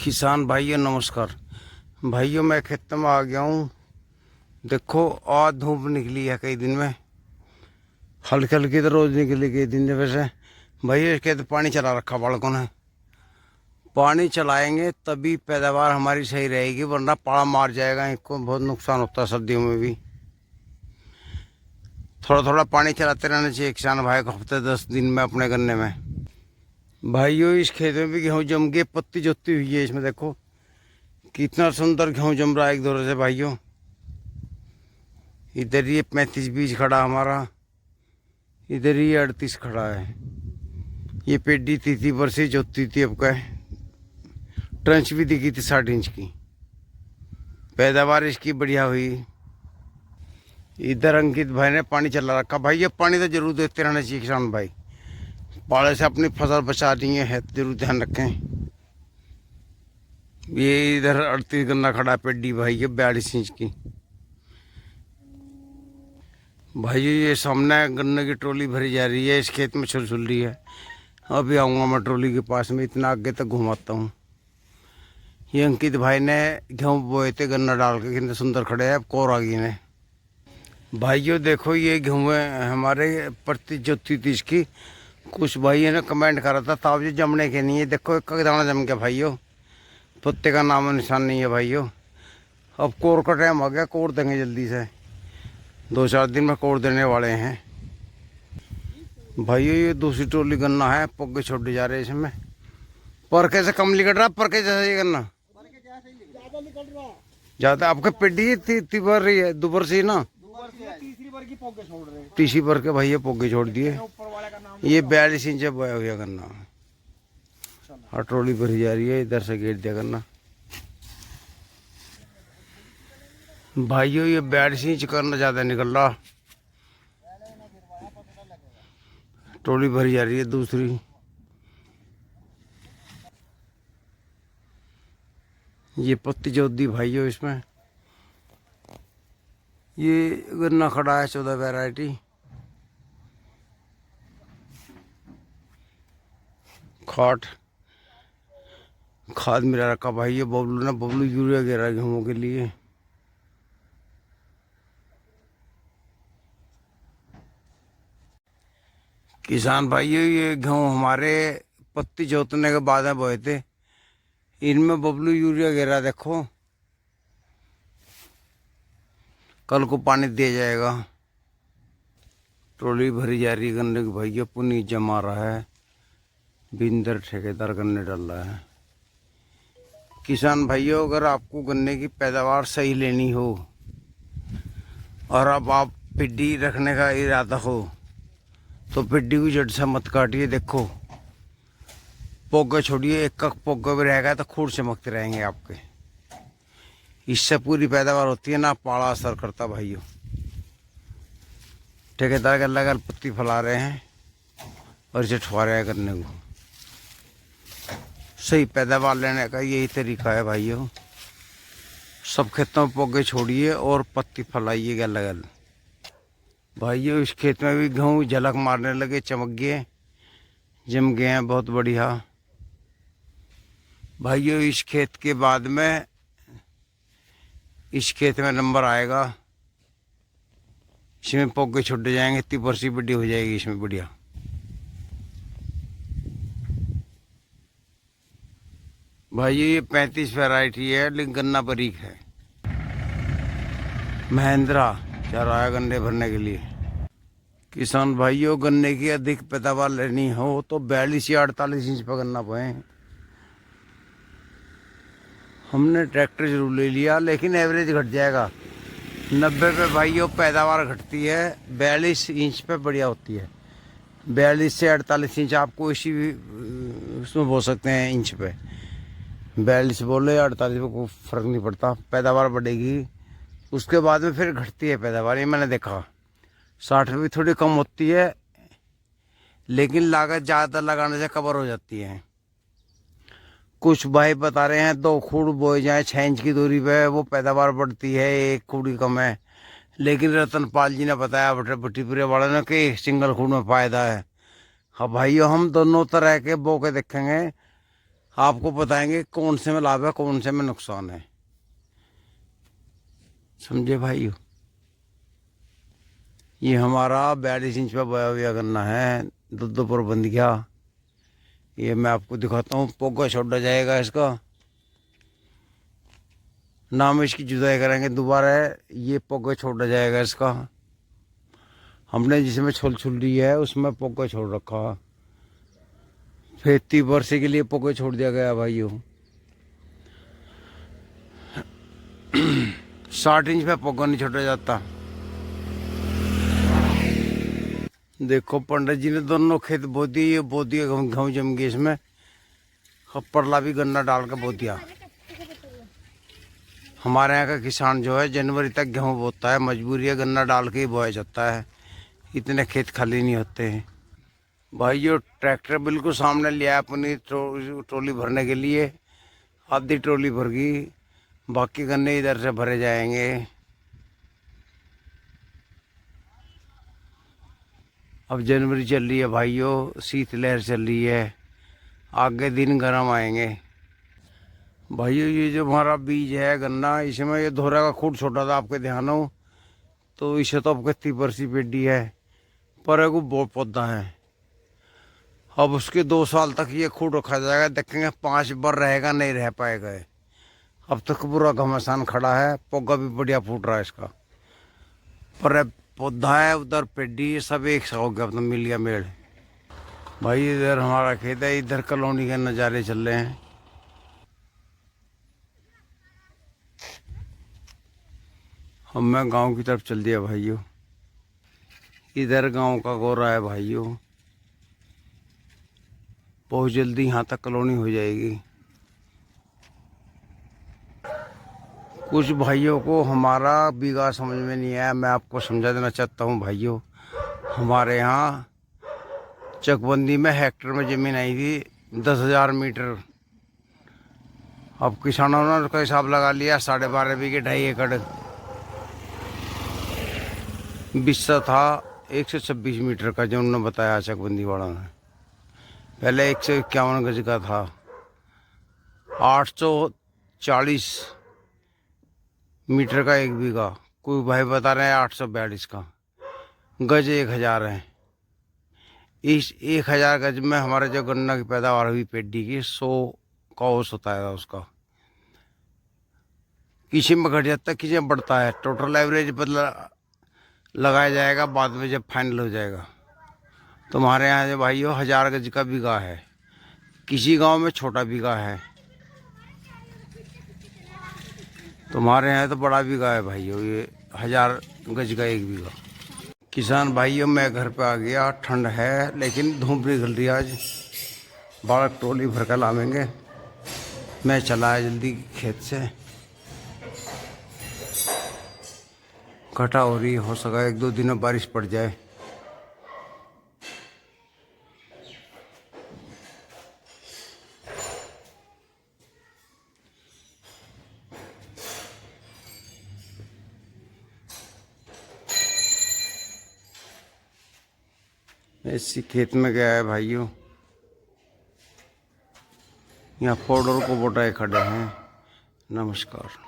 किसान भाइयों नमस्कार। भाइयों मैं खेत में आ गया हूँ। देखो आज धूप निकली है कई दिन में, हल्की हल्की तो रोज निकली कई दिन में। वैसे भाइयों इसके तो पानी चला रखा बालकों ने। पानी चलाएंगे तभी पैदावार हमारी सही रहेगी, वरना पाला मार जाएगा। इनको बहुत नुकसान होता है सर्दियों में भी। थोड़ा थोड़ा पानी चलाते रहना चाहिए किसान भाई को, हफ्ते 10 दिन में अपने गन्ने में। भाइयों इस खेत में भी गेहूँ जम गए, पत्ती जोती हुई है इसमें। देखो कितना सुंदर गेहूँ जम रहा है एक दौरे से भाइयों। इधर ये 35 बीज खड़ा हमारा, इधर ये 38 खड़ा है। ये पेडी 30 वर्षी जोती थी, अब का ट्रंच भी दिखी थी 60 इंच की। पैदावार इसकी बढ़िया हुई। इधर अंकित भाई ने पानी चला रखा। भाई ये पानी तो जरूर देते रहना चाहिए किसान भाई, पाले से अपनी फसल बचानी है तो जरूर ध्यान रखें। ये इधर 38 गन्ना खड़ा पेडी भाई, ये 42 इंच की। भाई ये सामने गन्ने की ट्रॉली भरी जा रही है, इस खेत में छुल रही है। अभी आऊँगा मैं ट्रॉली के पास में, इतना आगे तक घुमाता हूँ। ये अंकित भाई ने गेहूँ बोए थे गन्ना डाल के, कितने सुंदर खड़े हैं। अब कोर आ गई ने। भाइयों देखो ये गेहूँ हमारे प्रति जोती थी इसकी। कुछ भाई ने कमेंट करा था ताब जी जमने के नहीं है। देखो एक दाना जम गया भाइयों, पत्ते का नाम निशान नहीं है भाइयों। अब कोर का टाइम आ गया, कोर देंगे जल्दी से। 2-4 दिन में कोर देने वाले हैं भाइयों। ये दूसरी टोली गन्ना है, पग्गे छोड़े जा रहे हैं इसमें। पर कैसे कम निकल रहा, पर कैसे ये गन्ना ज्यादा आपके पेडी तीसरी भर रही है, दोपहर से ना तीसरी भर के भैया पोगे छोड़ दिए। ये 42 इंच बोया हुआ गन्ना, और ट्रॉली भरी जा रही है। इधर से गेट दिया गन्ना भाइयों। ये 42 इंच करना ज्यादा निकल रहा। ट्रॉली भरी जा रही है दूसरी। ये पत्ती जोत दी भाइयों इसमें। ये गन्ना खड़ा है 14 वैरायटी। खाद मिला रखा भाई, ये बबलू ने बबलू यूरिया गिरा गेहूँ के लिए। किसान भाइयों ये गेहूँ हमारे पत्ती जोतने के बाद में बोए थे, इनमें बबलू यूरिया गिरा। देखो कल को पानी दिया जाएगा। ट्रॉली भरी जा रही गन्ने की भाइयों। पुनी जमा रहा है, बिंदर ठेकेदार गन्ने डाल रहा है। किसान भाइयों अगर आपको गन्ने की पैदावार सही लेनी हो और अब आप पिड्डी रखने का इरादा हो तो पिड्डी की जड़ से मत काटिए। देखो पोगे छोड़िए, एक एक पोगे भी रहेगा तो खूर चमकते रहेंगे आपके। इससे पूरी पैदावार होती है ना, पाला असर करता भाइयों। ठेकेदार के अलग अलग पत्ती फैला रहे हैं और इसे ठुआ रहे हैं गन्ने को। सही पैदावार लेने का यही तरीका है भाइयों। सब खेतों में पोगे छोड़िए और पत्ती फैलाइए अलग अलग। भाइयों इस खेत में भी गेहूँ झलक मारने लगे, चमक गए, जम गए हैं, बहुत बढ़िया। भाइयों इस खेत के बाद में इस खेत में नंबर आएगा, इसमें पोगे छुट जाएंगे, इतनी बरसी बड़ी हो जाएगी इसमें बढ़िया। भाई ये 35 वैरायटी है, लेकिन गन्ना बारीक है। महिंद्रा चाह रहा है गन्ने भरने के लिए। किसान भाइयों गन्ने की अधिक पैदावार लेनी हो तो 42 या 48 इंच पर गन्ना बोए। हमने ट्रैक्टर जरूर ले लिया, लेकिन एवरेज घट जाएगा। 90 पे भाइयों पैदावार घटती है, 42 इंच पे बढ़िया होती है। 42 से 48 इंच आपको इसी उसमें बो सकते हैं इंच पे। 42 बोले 48 पे कोई फर्क नहीं पड़ता, पैदावार बढ़ेगी। उसके बाद में फिर घटती है पैदावार, ये मैंने देखा। 60 पे भी थोड़ी कम होती है, लेकिन लागत ज़्यादा लगाने से कवर हो जाती है। कुछ भाई बता रहे हैं 2 खूड़ बोए जाए 6 इंच की दूरी पे, वो पैदावार बढ़ती है, 1 खूड़ी कम है। लेकिन रतनपाल जी ने बताया भट्टीपुरे वाले ने कि सिंगल खूड़ में फ़ायदा है। हाँ भाइयों हम दोनों तरह के बो के देखेंगे। आपको बताएंगे कौन से में लाभ है कौन से में नुकसान है, समझे भाइयों। ये हमारा 42 इंच पे बोया हुआ गन्ना है, दो पर बंद गया। ये मैं आपको दिखाता हूँ, पोगा छोड़ा जाएगा इसका, नाम इसकी जुदाई करेंगे दोबारा। ये पोगा छोड़ा जाएगा इसका, हमने जिसमें छोल छुल दी है उसमें पोगा छोड़ रखा, फिर 30 वर्ष के लिए पोगा छोड़ दिया गया भाइयों। 60 इंच पे पोगा नहीं छोड़ा जाता। देखो पंडित जी ने दोनों खेत बो दिए, ये बो दिए, गेहूँ जम गई इसमें, परला भी गन्ना डाल के बो दिया। हमारे यहाँ का किसान जो है जनवरी तक गेहूँ बोता है, मजबूरी है, गन्ना डाल के ही बोया जाता है, इतने खेत खाली नहीं होते हैं। भाई जो ट्रैक्टर बिल्कुल सामने लिया है अपनी ट्रॉली भरने के लिए, आधी ट्रॉली भर गई, बाकी गन्ने इधर से भरे जाएंगे। अब जनवरी चल रही है भाइयों, शीतलहर चल रही है, आगे दिन गर्म आएंगे। भाइयों ये जो हमारा बीज है गन्ना, इसमें ये धोरा का खूट छोटा था, आपके ध्यान हो तो इसे तो आपके 30 वर्षी पेडी है, पर एक वो पौधा है। अब उसके 2 साल तक ये खूट रखा जाएगा, देखेंगे 5 बार रहेगा नहीं रह पाएगा। अब तक पूरा घमासान खड़ा है, पौधा भी बढ़िया फूट रहा है इसका, पर पौधा है उधर पेडी, सब एक सा हो गया, अपना मिल गया मेल। भाई इधर हमारा खेत है, इधर कॉलोनी के नज़ारे चल रहे हैं। हम मैं गांव की तरफ चल दिया भाइयों, इधर गांव का गोरा है भाइयों, बहुत जल्दी यहाँ तक कॉलोनी हो जाएगी। कुछ भाइयों को हमारा बीघा समझ में नहीं आया, मैं आपको समझा देना चाहता हूँ भाइयों। हमारे यहाँ चकबंदी में हेक्टर में ज़मीन आई थी 10,000 मीटर। अब किसानों ने उसका हिसाब लगा लिया, 12.5 बीघे 2.5 एकड़ बिस्सा था 126 मीटर का, जो उन्होंने बताया चकबंदी वाला ने। पहले 151 गज का था, 840 मीटर का 1 बीघा, कोई भाई बता रहे हैं 842 का, गज 1000 है। इस 1000 गज में हमारे जो गन्ना की पैदावार हुई पेडी की 100 का औसत होता है उसका, किसी में घट जाता है किसी में बढ़ता है। टोटल एवरेज बदला लगाया जाएगा बाद में जब फाइनल हो जाएगा। तुम्हारे यहाँ जो भाइयों 1000 गज का बीघा है, किसी गांव में छोटा बीघा है, तुम्हारे यहाँ तो बड़ा बीघा है भाइयों, ये 1000 गज का 1 बीघा। किसान भाइयों मैं घर पे आ गया, ठंड है लेकिन धूप निकल रही है आज, बालक ट्रॉली भर कर लावेंगे। मैं चला है जल्दी खेत से, घटा हो रही, हो सका 1-2 दिन में बारिश पड़ जाए। इसी खेत में गया है भाइयों, यहाँ फोर्डर को बोटाए खड़े हैं। नमस्कार।